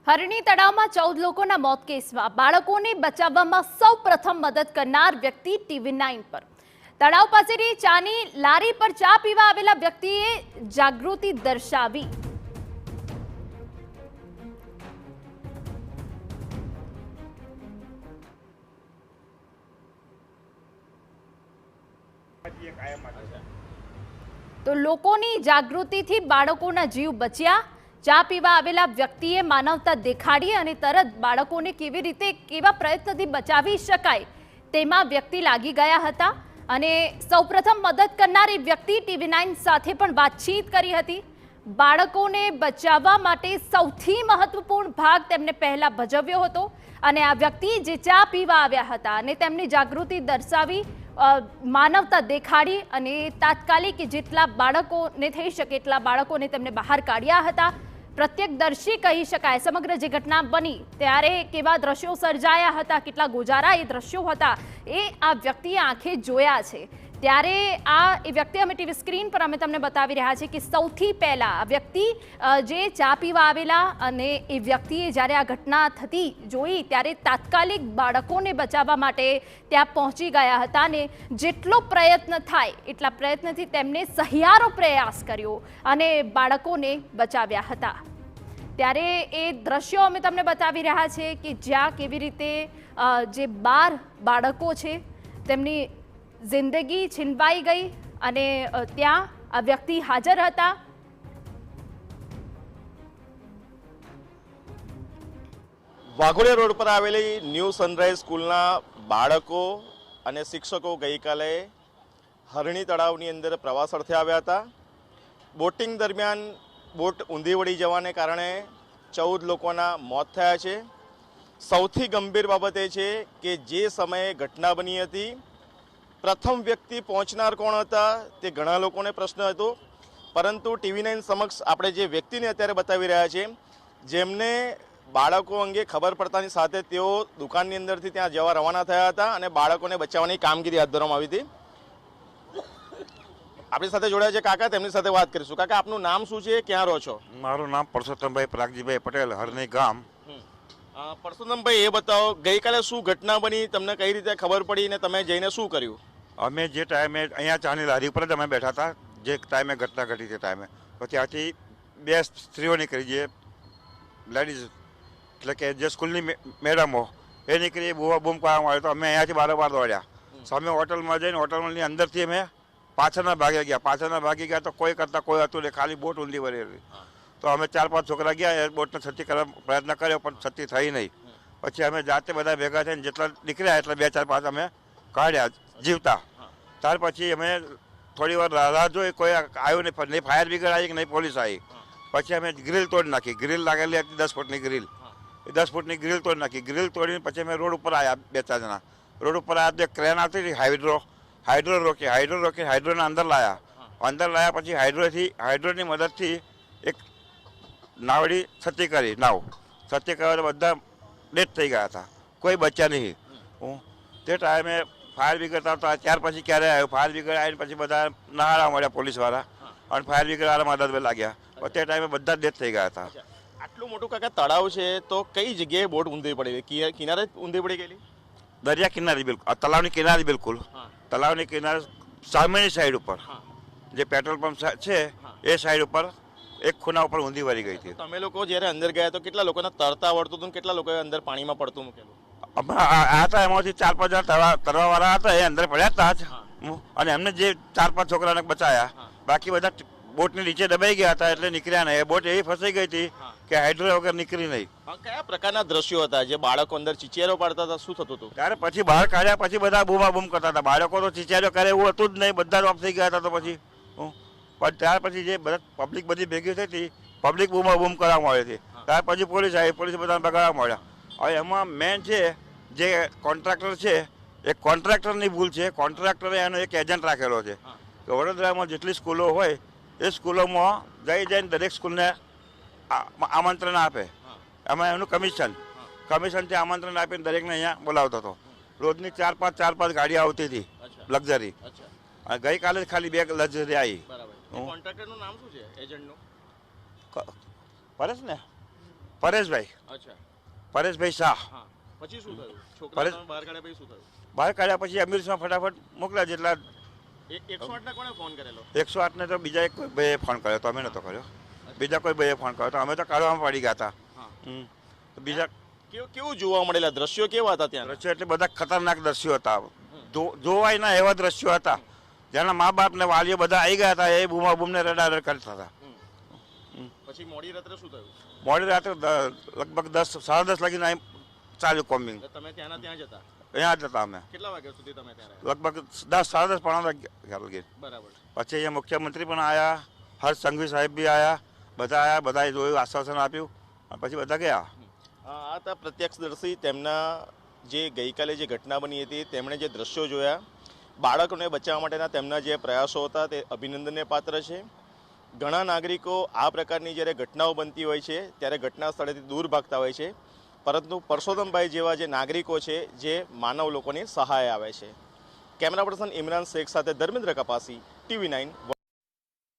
હરણી તળાવમાં 14 લોકોના મોત કેસમાં બાળકોને બચાવવામાં સૌપ્રથમ મદદ કરનાર વ્યક્તિ TV9 પર તળાવ પાસેની ચાની લારી પર ચા પીવા આવેલા વ્યક્તિએ જાગૃતિ દર્શાવી તો લોકોની જાગૃતિથી બાળકોના જીવ બચ્યા। ચા પીવા આવેલા વ્યક્તિએ માનવતા દેખાડી અને તરત બાળકોને કેવી રીતે કેવા પ્રયત્નથી બચાવી શકાય તેમાં વ્યક્તિ લાગી ગયા હતા અને સૌપ્રથમ મદદ કરનારી વ્યક્તિ TV9 સાથે પણ વાતચીત કરી હતી। બાળકોને બચાવવા માટે સૌથી મહત્વપૂર્ણ ભાગ તેમને પહેલા ભજવ્યો હતો અને આ વ્યક્તિ જે ચા પીવા આવ્યા હતા અને તેમની જાગૃતિ દર્શાવી માનવતા દેખાડી અને તાત્કાલિક જેટલા બાળકોને થઈ શકે એટલા બાળકોને તેમને બહાર કાઢ્યા હતા। પ્રત્યક્ષદર્શી કહી શકાય સમગ્ર જે ઘટના બની ત્યારે કેવા દ્રશ્યો સર્જાયા હતા, કેટલા ગોજારા એ દ્રશ્યો હતા એ આ વ્યક્તિએ આંખે જોયા છે। ત્યારે એ વ્યક્તિ અમે ટીવી સ્ક્રીન પર અમે તમને બતાવી રહ્યા છે કે સૌથી પહેલા આ વ્યક્તિ જે ચા પીવા આવેલા અને એ વ્યક્તિએ જ્યારે આ ઘટના થતી જોઈ ત્યારે તાત્કાલિક બાળકોને બચાવવા માટે ત્યાં પહોંચી ગયા હતા અને જેટલો પ્રયત્ન થાય એટલા પ્રયત્નથી તેમને સહિયારો પ્રયાસ કર્યો અને બાળકોને બચાવ્યા હતા। ત્યારે એ દ્રશ્યો અમે તમને બતાવી રહ્યા છે કે જ્યાં કેવી રીતે જે 12 બાળકો છે તેમની જિંદગી છીનવાઈ ગઈ અને ત્યાં આ વ્યક્તિ હાજર હતા। વાઘોડિયા રોડ પર આવેલી ન્યૂ સનરાઈઝ સ્કૂલના બાળકો અને શિક્ષકો ગઈકાલે હરણી તળાવની અંદર પ્રવાસ અર્થે આવ્યા હતા। બોટિંગ દરમિયાન બોટ ઊંધી વળી જવાને કારણે 14 લોકોના મોત થયા છે। સૌથી ગંભીર બાબત એ છે કે જે સમયે ઘટના બની હતી પ્રથમ વ્યક્તિ પહોંચનાર કોણ હતા તે ઘણા લોકોને પ્રશ્ન હતો, પરંતુ TV9 સમક્ષ આપણે જે વ્યક્તિને અત્યારે બતાવી રહ્યા છે જેમને બાળકો અંગે ખબર પડતાની સાથે તેઓ દુકાનની અંદરથી ત્યાં જવા રવાના થયા હતા અને બાળકોને બચાવવાની કામગીરી હાથ ધરવામાં આવી હતી। આપણી સાથે જોડાયા છે કાકા, તેમની સાથે વાત કરીશું। કાકા, આપનું નામ શું છે, ક્યાં રહો છો? મારું નામ પરસોત્તમભાઈ પ્રાગજીભાઈ પટેલ, હરણી ગામ। પરસોત્તમભાઈ, એ બતાવો ગઈકાલે શું ઘટના બની, તમને કઈ રીતે ખબર પડી અને તમે જઈને શું કર્યું? અમે જે ટાઈમે અહીંયા ચાની લારી ઉપર જ અમે બેઠા હતા, જે ટાઈમે ઘટના ઘટી તે ટાઈમે પછી ત્યાંથી 2 સ્ત્રીઓ નીકળી, જે લેડીઝ એટલે કે જે સ્કૂલની મેડમો એ નીકળી, બૂમ કરવામાં આવ્યો તો અમે અહીંયાથી બારોબાર દોડ્યા સામે હોટલમાં જઈને હોટલની અંદરથી અમે પાછળના ભાગે ગયા તો કોઈ કરતાં કોઈ હતું નહીં, ખાલી બોટ ઊંધી વળેલી। તો અમે 4-5 છોકરા ગયા, બોટને છતી કરવા પ્રયત્ન કર્યો પણ છતી થઈ નહીં। પછી અમે જાતે બધા ભેગા થઈને જેટલા નીકળ્યા એટલે 2-4-5 અમે કાઢ્યા જીવતા। ત્યાર પછી અમે થોડી વાર રાહ જોઈ, કોઈ આવ્યું નહીં ફાયર બ્રિગેડ આવી કે નહીં પોલીસ આવી। પછી અમે ગ્રીલ તોડી નાખી, ગ્રીલ લાગેલી હતી 10 ફૂટની ગ્રીલ, એ 10 ફૂટની ગ્રીલ તોડી નાખી। ગ્રીલ તોડીને પછી અમે રોડ ઉપર આવ્યા 2-4 જણા। રોડ ઉપર આવ્યા તો ક્રેન આવતી હતી, હાઇડ્રો રોકી હાઇડ્રોને અંદર લાયા પછી હાઇડ્રોની મદદથી એક નાવડી છતી કરી, છતી કરવા બધા ડેથ થઈ ગયા હતા, કોઈ બચ્યા નહીં। તે ટાઈમે ફાયર બ્રિગેડ આવતા ત્યાર પછી ક્યારે આવ્યું, ફાયર બ્રિગેડ આવીને પછી બધા નહારા મળ્યા પોલીસવાળા અને ફાયર બ્રિગેડવાળા મદદ લાગ્યા, તે ટાઈમે બધા ડેથ થઈ ગયા હતા। આટલું મોટું કાકા તળાવ છે તો કઈ જગ્યાએ બોટ ઊંધી પડી ગઈ? કિનારે ઊંધી પડી ગયેલી? દરિયા કિનારે, બિલકુલ તળાવની કિનારે, બિલકુલ તળાવની કિનારે સામેની સાઈડ ઉપર જે પેટ્રોલ પંપ છે એ સાઈડ ઉપર એક ખૂણા ઉપર ઊંધી વળી ગઈ હતી। તમે લોકો જ્યારે અંદર ગયા તો કેટલા લોકોને તરતા આવડતું હતું, કેટલા લોકોએ અંદર પાણીમાં પડતું મૂકેલું? હતા એમાંથી 4-5 જણા તરવાવાળા હતા, એ અંદર પડ્યા હતા જ અને એમને જે 4-5 છોકરાને બચાયા, બાકી બધા બોટની નીચે દબાઈ ગયા હતા એટલે નીકળ્યા નહીં। એ બોટ એવી ફસાઈ ગઈ હતી કે હાઇડ્રો વગર નીકળી નહીં। કયા પ્રકારના દ્રશ્યો હતા? જે બાળકો અંદર ચીચેરો પાડતા હતા, શું થતું હતું? ત્યારે પછી બહાર કાઢ્યા પછી બધા બૂમ કરતા હતા, બાળકો તો ચીચેરો કરે એવું હતું જ નહીં, બધા ઓફ થઈ ગયા હતા। તો પછી પણ ત્યાર પછી જે બધા પબ્લિક બધી ભેગી થઈ હતી, પબ્લિક બૂમ કરવામાં આવી હતી। ત્યાર પછી પોલીસ આવી, પોલીસ બધાને બગાડવા મળ્યા। હવે એમાં મેન છે જે કોન્ટ્રાક્ટર છે, એ કોન્ટ્રાક્ટરની ભૂલ છે। કોન્ટ્રાક્ટરે એનો એક એજન્ટ રાખેલો છે કે વડોદરામાં જેટલી સ્કૂલો હોય એ સ્કૂલોમાં જઈને દરેક સ્કૂલને આમંત્રણ આપે, એમાં એનું કમિશનથી આમંત્રણ આપીને દરેકને અહીંયા બોલાવતો હતો। રોજની 4-5 ગાડી આવતી હતી લક્ઝરી, ગઈકાલે ખાલી 2 લક્ઝરી આવી। કોન્ટ્રાક્ટરનું નામ શું છે, એજન્ટનું? પરેશ ને પરેશભાઈ અચ્છા, પરેશભાઈ શાહ. હા. પછી શું થયું? છોકરા પરેશ- તમે બહાર કાઢ્યા પછી શું થયું? બહાર કાઢ્યા પછી એમ્બ્યુલન્સમાં ફટાફટ મોકલ્યા. જેટલા 108 ને કોણે ફોન કરેલો? 108ને તો બીજા કોઈ ભાઈએ ફોન કર્યો તો અમે નહોતો કર્યો. બીજા કોઈ ભાઈએ ફોન કર્યો તો અમે તો કાઢવામાં પડી ગયા હતા. હા. તો બીજા કેવું જોવા મળેલા દ્રશ્યો કેવા હતા ત્યાં? દ્રશ્યો એટલે બધા ખતરનાક દ્રશ્યો હતા. જોવાય ના એવા દ્રશ્યો હતા. જેના મા બાપ ને વાલીઓ બધા આવી ગયા હતા. એ બૂમા બૂમને રડારડ કરતા હતા. પછી મોડી રાત્રે શું થયું? મોડી રાત્રે લગભગ 10 સાડા 10 લાગીને અહીં ચાલ્યું કોમ્બિંગ. તમે ત્યાંના ત્યાં જતા? અહીંયા જ હતા અમે. કેટલા વાગ્યા સુધી તમે ત્યાં રહ્યા? લગભગ 10 સાડા 10 પોણા વાગે. બરાબર. પછી અહીંયા મુખ્યમંત્રી પણ આવ્યા, હર્ષ સંઘવી સાહેબ બી આવ્યા, બધા આવ્યા, બધાએ જોયું, આશ્વાસન આપ્યું, અને પછી બધા ગયા. આ હતા પ્રત્યક્ષદર્શી. તેમના જે ગઈકાલે જે ઘટના બની હતી તેમણે જે દ્રશ્યો જોયા, બાળકોને બચાવવા માટેના તેમના જે પ્રયાસો હતા તે અભિનંદનને પાત્ર છે. ઘણા નાગરિકો આ પ્રકારની જ્યારે ઘટનાઓ બનતી હોય છે ત્યારે ઘટના સ્થળેથી દૂર ભાગતા હોય છે, પરંતુ પરસોત્તમભાઈ જેવા જે નાગરિકો છે જે માનવ લોકોની સહાય આવે છે. કેમેરા પર્સન ઇમરાન શેખ સાથે ધર્મેન્દ્ર કપાસી, TV9.